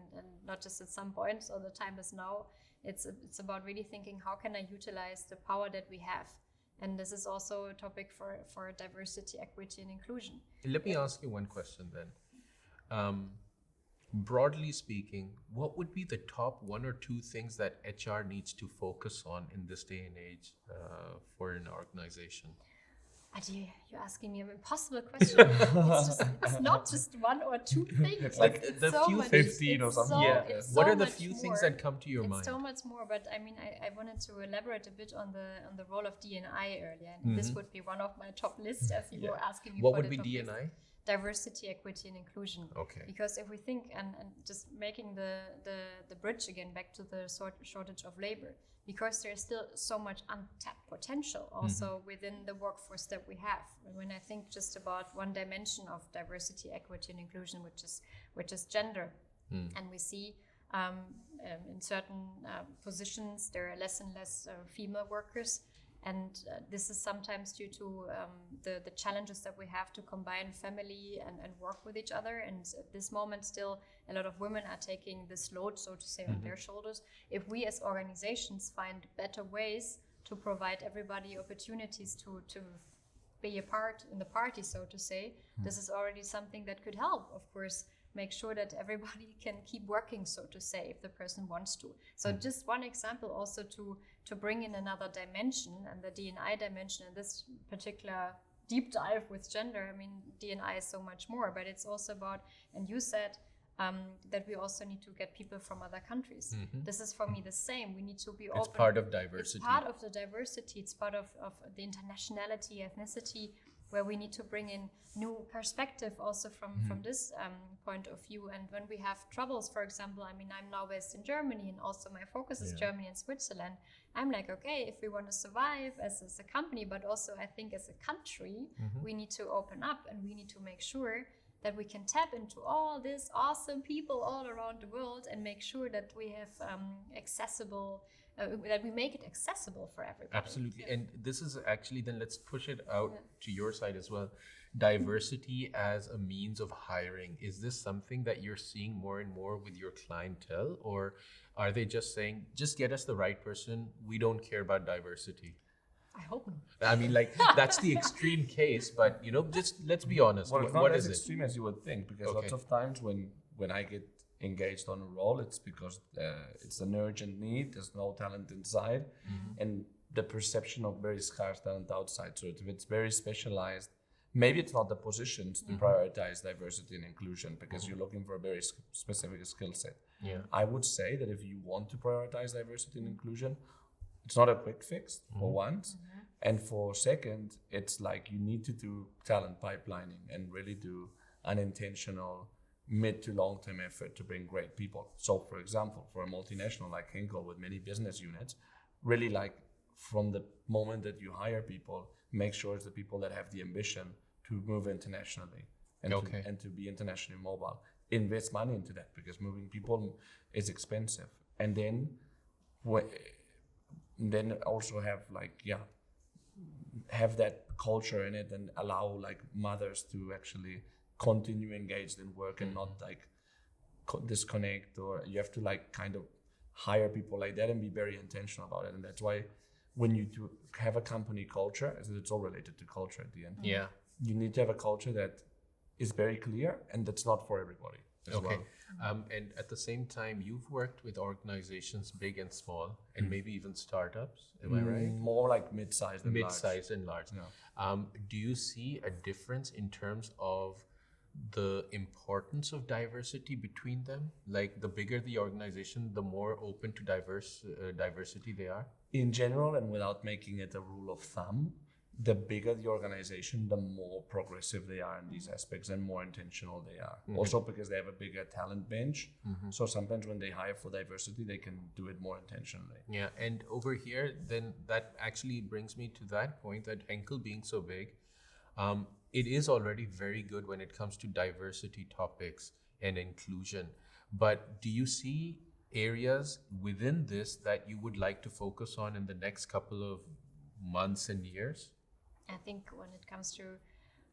not just at some point. So the time is now. It's about really thinking, how can I utilize the power that we have? And this is also a topic for diversity, equity, and inclusion. Let me ask you one question then. Broadly speaking, what would be the top 1 or 2 things that HR needs to focus on in this day and age for an organization? Adi, you're asking me an impossible question. It's not just 1 or 2 things. It's like it's the few 15 or something. What are the few things that come to your mind? It's so much more, but I mean, I wanted to elaborate a bit on the role of D&I earlier, and this would be one of my top lists, as you were asking me. What would be D&I? Diversity, equity, and inclusion. Okay. Because if we think and just making the bridge again back to the shortage of labor, because there's still so much untapped potential also within the workforce that we have. And when I think just about one dimension of diversity, equity, and inclusion, which is gender, and we see in certain positions there are less and less female workers. And this is sometimes due to the challenges that we have to combine family and work with each other. And at this moment, still a lot of women are taking this load, so to say, on their shoulders. If we as organizations find better ways to provide everybody opportunities to be a part in the party, so to say, this is already something that could help, of course, make sure that everybody can keep working, so to say, if the person wants to. So just one example also to bring in another dimension, and the D&I dimension in this particular deep dive with gender. I mean, D&I is so much more, but it's also about, and you said that we also need to get people from other countries. This is for me the same. We need to be open. It's part of diversity. It's part of the diversity. It's part of the internationality, ethnicity, where we need to bring in new perspective also from this point of view. And when we have troubles, for example, I mean, I'm now based in Germany, and also my focus is Germany and Switzerland. I'm like, okay, if we want to survive as a company, but also I think as a country, we need to open up, and we need to make sure that we can tap into all these awesome people all around the world, and make sure that we have accessible, that we make it accessible for everybody. Absolutely. And this is actually, then let's push it out to your side as well. Diversity as a means of hiring. Is this something that you're seeing more and more with your clientele, or are they just saying, just get us the right person, we don't care about diversity? I hope not. I mean, like, that's the extreme case, but just let's be honest. Well, it's what not is as it? extreme as you would think, because lots of times when I get engaged on a role, it's because it's an urgent need, there's no talent inside, and the perception of very scarce talent outside. So if it's very specialized, maybe it's not the positions to prioritize diversity and inclusion, because you're looking for a very specific skill set. Yeah. I would say that if you want to prioritize diversity and inclusion, it's not a quick fix for once. And for second, it's like you need to do talent pipelining and really do an intentional mid to long term effort to bring great people. So for example, for a multinational like Henkel with many business units, really like from the moment that you hire people, make sure it's the people that have the ambition to move internationally and, and to be internationally mobile. Invest money into that because moving people is expensive. And then also have like, have that culture in it and allow like mothers to actually continue engaged in work and not like disconnect, or you have to like kind of hire people like that and be very intentional about it. And that's why when you do have a company culture, as it's all related to culture at the end. Yeah. You need to have a culture that is very clear and that's not for everybody as well. And at the same time, you've worked with organizations big and small, and maybe even startups. Am I right? More like mid-sized and large. Mid-sized and large. Yeah. Do you see a difference in terms of the importance of diversity between them? Like the bigger the organization, the more open to diversity they are? In general, and without making it a rule of thumb, the bigger the organization, the more progressive they are in these aspects and more intentional they are. Also because they have a bigger talent bench. So sometimes when they hire for diversity, they can do it more intentionally. Yeah, and over here, then that actually brings me to that point that Henkel being so big, it is already very good when it comes to diversity topics and inclusion. But do you see areas within this that you would like to focus on in the next couple of months and years? I think when it comes to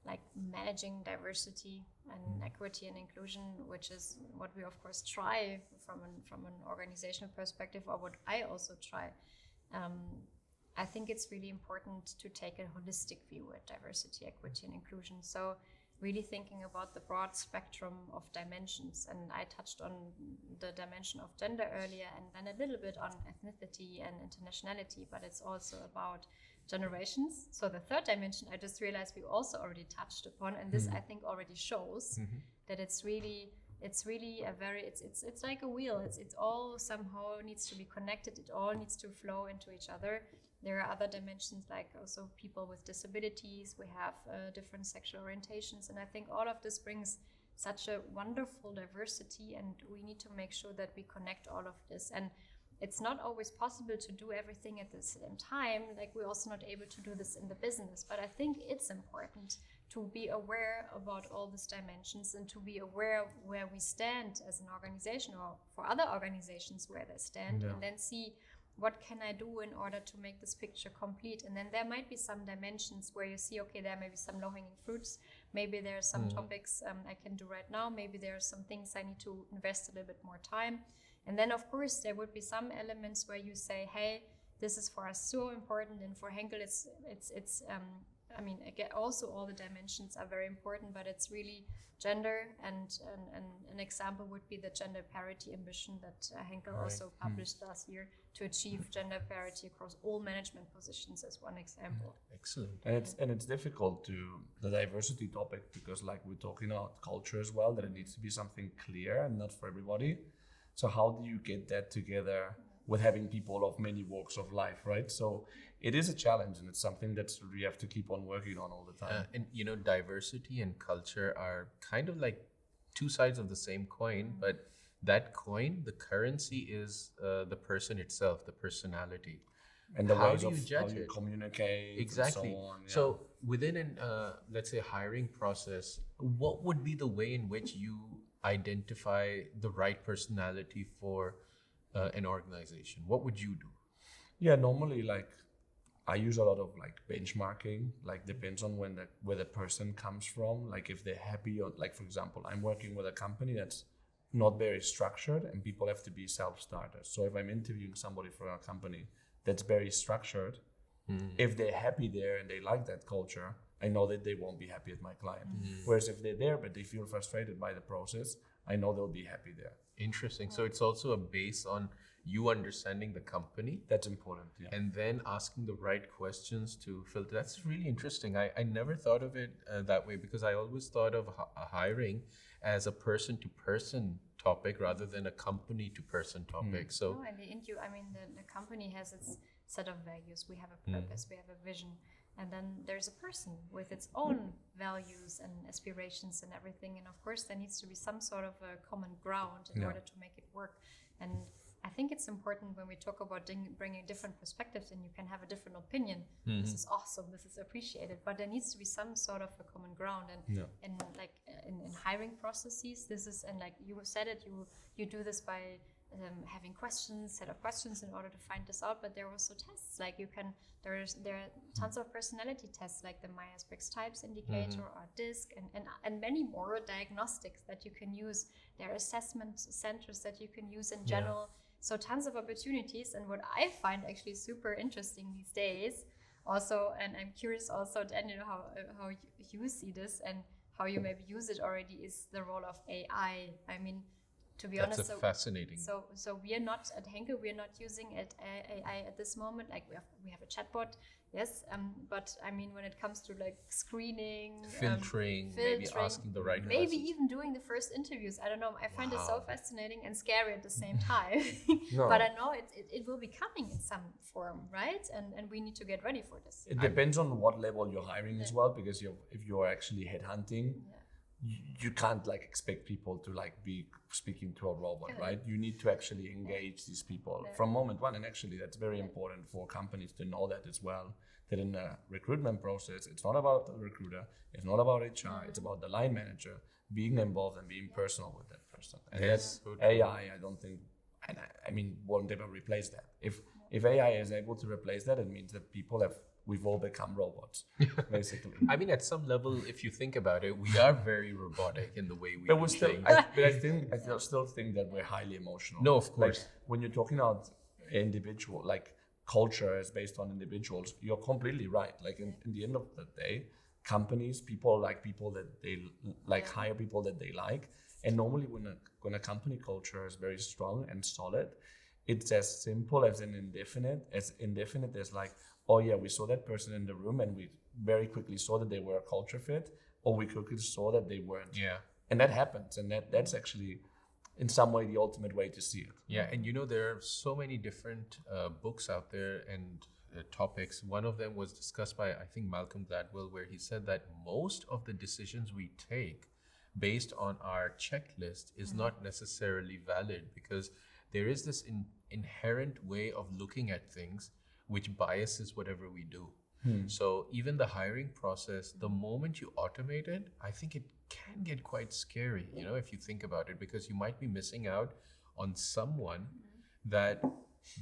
like managing diversity and equity and inclusion, which is what we of course try from an organizational perspective, or what I also try, I think it's really important to take a holistic view at diversity, equity, and inclusion. So really thinking about the broad spectrum of dimensions. And I touched on the dimension of gender earlier, and then a little bit on ethnicity and internationality, but it's also about generations. So the third dimension, I just realized we also already touched upon, and this I think already shows that it's really a very, it's like a wheel. It's all somehow needs to be connected. It all needs to flow into each other. There are other dimensions like also people with disabilities. We have different sexual orientations, and I think all of this brings such a wonderful diversity, and we need to make sure that we connect all of this. And it's not always possible to do everything at the same time. Like we're also not able to do this in the business, but I think it's important to be aware about all these dimensions and to be aware of where we stand as an organization, or for other organizations where they stand, and then see what can I do in order to make this picture complete. And then there might be some dimensions where you see, okay, there may be some low-hanging fruits. Maybe there are some topics I can do right now. Maybe there are some things I need to invest a little bit more time. And then, of course, there would be some elements where you say, hey, this is for us so important. And for Henkel, I mean, again, also all the dimensions are very important, but it's really gender. And an example would be the gender parity ambition that Henkel also published last year to achieve gender parity across all management positions as one example. Excellent. And it's difficult to the diversity topic because like we're talking about culture as well, that it needs to be something clear and not for everybody. So how do you get that together with having people of many walks of life, right? So it is a challenge, and it's something that we have to keep on working on all the time. And you know, diversity and culture are kind of like two sides of the same coin, but that coin, the currency is the person itself, the personality. And the how ways do you of judge how you it? communicate Exactly. and so on. So within an let's say hiring process, what would be the way in which you identify the right personality for an organization? What would you do? Yeah, normally like I use a lot of like benchmarking, like depends on where the person comes from, like if they're happy, or like for example, I'm working with a company that's not very structured and people have to be self-starters. So if I'm interviewing somebody for a company that's very structured, if they're happy there and they like that culture, I know that they won't be happy at my client. Whereas if they're there but they feel frustrated by the process, I know they'll be happy there. Interesting. So it's also a base on you understanding the company. That's important. Yeah. And then asking the right questions to filter. That's really interesting. I never thought of it that way, because I always thought of hiring as a person-to-person topic rather than a company-to-person topic. So No, and the company has its set of values, we have a purpose, we have a vision, and then there's a person with its own values and aspirations and everything. And of course, there needs to be some sort of a common ground in order to make it work. And I think it's important when we talk about bringing different perspectives, and you can have a different opinion. This is awesome. This is appreciated. But there needs to be some sort of a common ground. And like in hiring processes, this is, and like you said it, you do this by having set of questions in order to find this out. But there are also tests. Like there are tons of personality tests, like the Myers-Briggs Types Indicator or DISC, and many more diagnostics that you can use. There are assessment centers that you can use in general. So tons of opportunities. And what I find actually super interesting these days also, and I'm curious also, Daniel, how you see this and how you maybe use it already, is the role of AI. I mean, to be honest, that's fascinating. So we are not at Henkel. We are not using AI at this moment. Like we have a chatbot, yes. But I mean, when it comes to like screening, filtering, maybe asking the right maybe questions. even doing the first interviews. I don't know. I find it so fascinating and scary at the same time. No. But I know it will be coming in some form, right? And we need to get ready for this. It depends on what level you're hiring as well, because if you're actually headhunting, you can't like expect people to like be speaking to a robot, right? You need to actually engage these people from moment one. And actually that's very important for companies to know that as well, that in a recruitment process, it's not about the recruiter, it's not about HR, it's about the line manager being involved and being personal with that person. And that's so true. AI, I don't think, and I mean, won't ever replace that. If AI is able to replace that, it means that we've all become robots, basically. I mean, at some level, if you think about it, we are very robotic in the way we But do still, things. I still think that we're highly emotional. No, of course. Like, when you're talking about individual, like culture is based on individuals, you're completely right. Like in the end of the day, companies, people that they like, hire people that they like. And normally when a company culture is very strong and solid, it's as simple as indefinite as like, oh yeah, we saw that person in the room and we very quickly saw that they were a culture fit, or we quickly saw that they weren't. Yeah. And that happens, and that's actually in some way the ultimate way to see it. Yeah, and there are so many different books out there and topics. One of them was discussed by, I think, Malcolm Gladwell, where he said that most of the decisions we take based on our checklist is not necessarily valid, because there is this inherent way of looking at things which biases whatever we do. So even the hiring process, the moment you automate it, I think it can get quite scary, if you think about it, because you might be missing out on someone that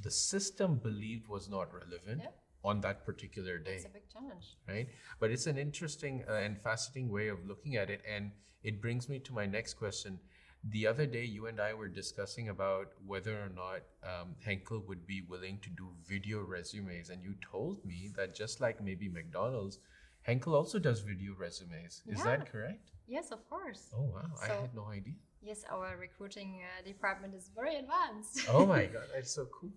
the system believed was not relevant on that particular day. It's a big challenge. Right? But it's an interesting and fascinating way of looking at it. And it brings me to my next question. The other day, you and I were discussing about whether or not Henkel would be willing to do video resumes. And you told me that just like maybe McDonald's, Henkel also does video resumes. Is that correct? Yes, of course. Oh, wow. I had no idea. Yes, our recruiting department is very advanced. Oh my God, that's so cool.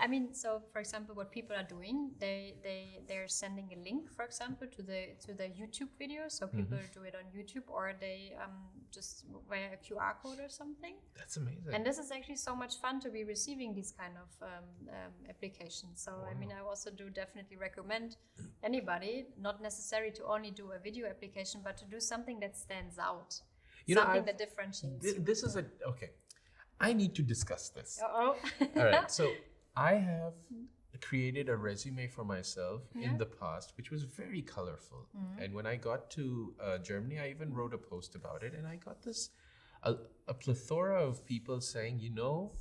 I mean, so for example, what people are doing, they're sending a link, for example, to the YouTube video, so people do it on YouTube, or they just via a QR code or something. That's amazing. And this is actually so much fun to be receiving these kind of applications. So I mean, I also do definitely recommend anybody, not necessary to only do a video application, but to do something that stands out. Something that differentiates. This is okay. I need to discuss this. Uh-oh. All right. So I have created a resume for myself in the past, which was very colorful. And when I got to Germany, I even wrote a post about it, and I got this a plethora of people saying,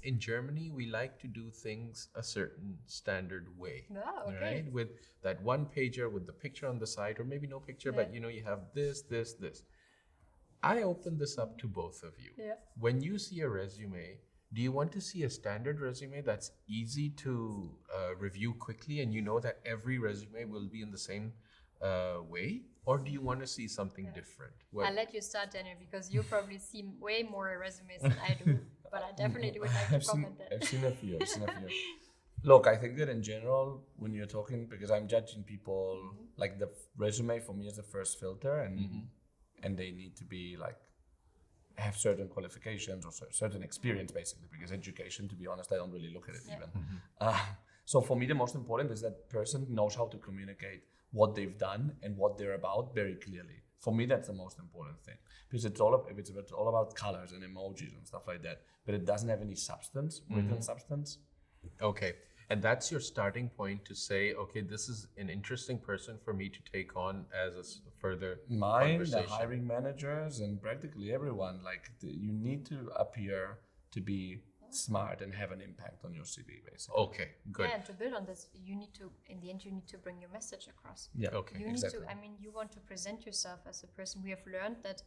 in Germany, we like to do things a certain standard way. Oh, okay. Right? With that one pager with the picture on the side, or maybe no picture, but you have this. I open this up to both of you. Yeah. When you see a resume, do you want to see a standard resume that's easy to review quickly, and that every resume will be in the same way? Or do you want to see something different? I'll let you start, Daniel, because you probably see way more resumes than I do. But I definitely would like to comment that. I've seen a few. Look, I think that in general, when you're talking, because I'm judging people, like the resume for me is the first filter, and they need to be like, have certain qualifications or certain experience, basically, because education, to be honest, I don't really look at it even. So for me, the most important is that person knows how to communicate what they've done and what they're about very clearly. For me, that's the most important thing, because it's all about colors and emojis and stuff like that, but it doesn't have any substance, written substance. Okay. And that's your starting point to say, okay, this is an interesting person for me to take on as a further Mine, the conversation. hiring managers, and practically everyone, like you need to appear to be smart and have an impact on your CV, basically. Okay, good. Yeah, and to build on this, you need to, in the end, you need to bring your message across. Yeah, Okay. You exactly. need to, I mean, you want to present yourself as a person. We have learned that,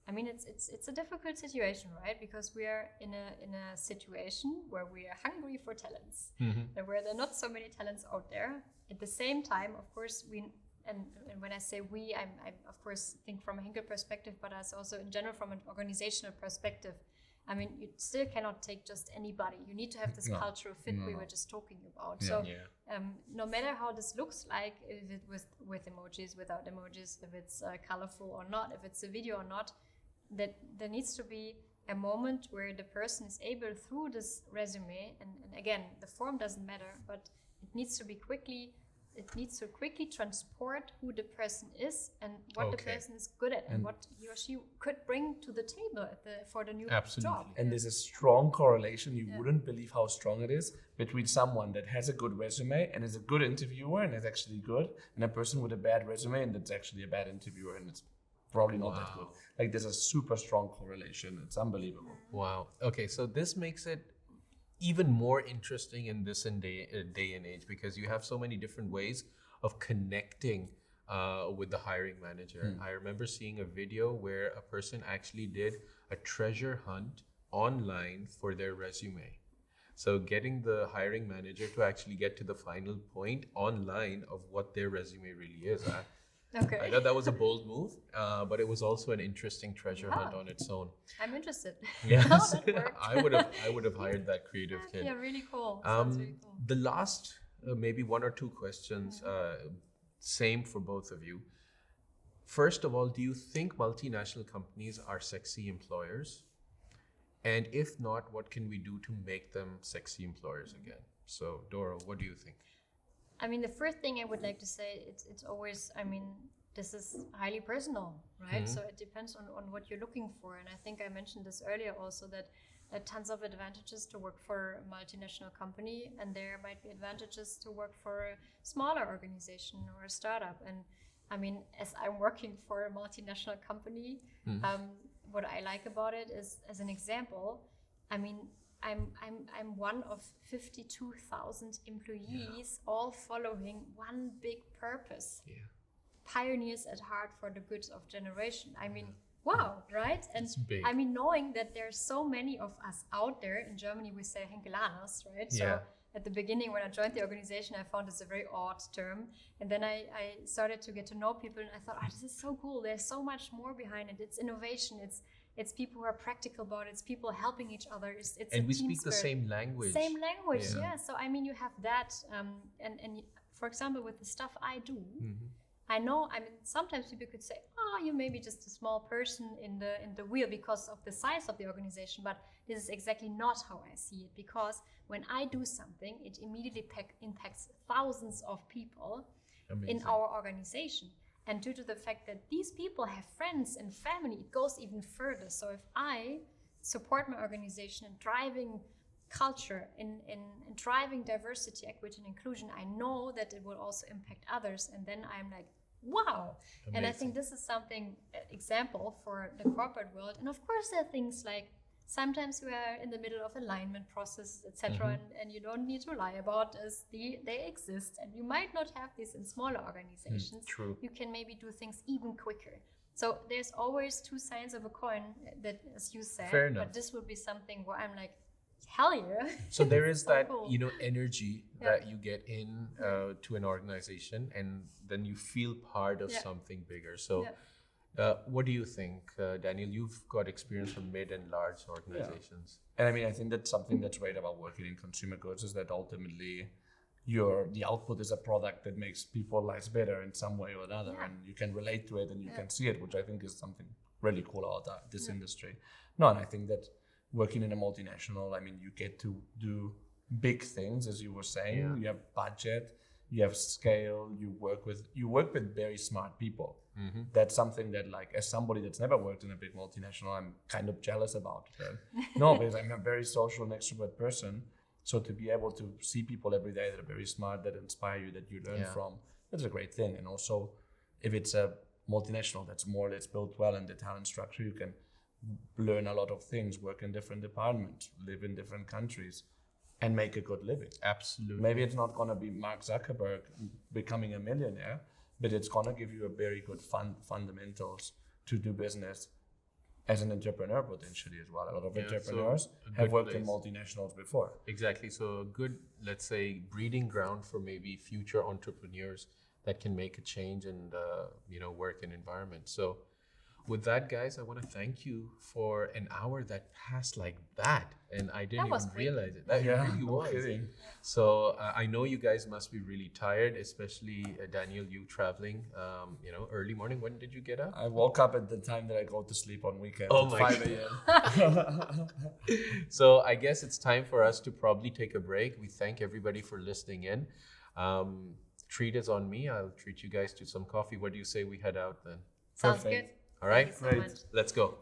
I mean, it's a difficult situation, right? Because we are in a situation where we are hungry for talents, and where there are not so many talents out there. At the same time, of course, and when I say we, I of course think from a Henkel perspective, but as also in general from an organizational perspective. I mean, you still cannot take just anybody. You need to have this cultural fit we were just talking about. Yeah. So Yeah. no matter how this looks like, if it with emojis, without emojis, if it's colorful or not, if it's a video or not, that there needs to be a moment where the person is able through this resume, and again, the form doesn't matter, but it needs to quickly transport who the person is and what the person is good at and what he or she could bring to the table for the new job. And there's a strong correlation, you wouldn't believe how strong it is, between someone that has a good resume and is a good interviewer and is actually good, and a person with a bad resume and that's actually a bad interviewer and it's probably not that good. Like there's a super strong correlation. It's unbelievable. Wow. Okay, so this makes it even more interesting in this day and age, because you have so many different ways of connecting with the hiring manager. I remember seeing a video where a person actually did a treasure hunt online for their resume. So getting the hiring manager to actually get to the final point online of what their resume really is. Okay. I thought that was a bold move, but it was also an interesting treasure hunt on its own. I'm interested. Yes, How that worked. I would have hired that creative kid. Yeah, really cool. Sounds really cool. The last maybe one or two questions, same for both of you. First of all, do you think multinational companies are sexy employers? And if not, what can we do to make them sexy employers again? So, Doro, what do you think? I mean, the first thing I would like to say, it's always, I mean, this is highly personal, right? So it depends on what you're looking for. And I think I mentioned this earlier also, that there are tons of advantages to work for a multinational company, and there might be advantages to work for a smaller organization or a startup. And I mean, as I'm working for a multinational company, what I like about it is, as an example, I mean, I'm one of 52,000 employees, all following one big purpose. Yeah. Pioneers at heart for the good of generation. I mean, wow, right? And It's big. I mean, knowing that there's so many of us out there, in Germany we say Henkelaners, right? Yeah. So at the beginning, when I joined the organization, I found this a very odd term. And then I started to get to know people, and I thought, oh, this is so cool. There's so much more behind it. It's innovation. It's people who are practical about it. It's people helping each other. It's And a we team speak the spirit. same language. Same language, Yeah. yeah. So I mean, you have that, and for example, with the stuff I do, I know. I mean, sometimes people could say, "Oh, you're maybe just a small person in the wheel because of the size of the organization." But this is exactly not how I see it. Because when I do something, it immediately impacts thousands of people in our organization. And due to the fact that these people have friends and family, it goes even further. So if I support my organization in driving culture, in driving diversity, equity, and inclusion, I know that it will also impact others. And then I'm like, wow. Amazing. And I think this is something, example for the corporate world. And of course, there are things like sometimes we are in the middle of alignment processes, etc., and you don't need to lie about this. They exist, and you might not have this in smaller organizations. True. You can maybe do things even quicker. So there's always two sides of a coin, that, as you said. Fair enough. But this would be something where I'm like, hell yeah. So there is So that, cool. Energy that you get in to an organization, and then you feel part of something bigger. So what do you think, Daniel? You've got experience from mid and large organizations. And I mean, I think that's something that's great about working in consumer goods, is that ultimately the output is a product that makes people's lives better in some way or another, and you can relate to it and you can see it, which I think is something really cool about this industry. No, and I think that working in a multinational, I mean, you get to do big things, as you were saying. Yeah. You have budget, you have scale, you work with very smart people. That's something that, like, as somebody that's never worked in a big multinational, I'm kind of jealous about. No, because I'm a very social and extrovert person. So to be able to see people every day that are very smart, that inspire you, that you learn from, that's a great thing. And also, if it's a multinational that's more or less built well in the talent structure, you can learn a lot of things, work in different departments, live in different countries, and make a good living. Absolutely. Maybe it's not going to be Mark Zuckerberg becoming a millionaire, but it's going to give you a very good fundamentals to do business as an entrepreneur potentially as well. A lot of entrepreneurs have worked in multinationals before. Exactly. So a good, let's say, breeding ground for maybe future entrepreneurs that can make a change and work in environment. So with that, guys, I want to thank you for an hour that passed like that, and I didn't even realize it. That really was. Kidding. So I know you guys must be really tired, especially Daniel, you traveling. Early morning. When did you get up? I woke up at the time that I go to sleep on weekends Oh at my 5 a.m. So I guess it's time for us to probably take a break. We thank everybody for listening in. Treat is on me. I'll treat you guys to some coffee. What do you say we head out then? Sounds good. All right, Thank you so much. Let's go.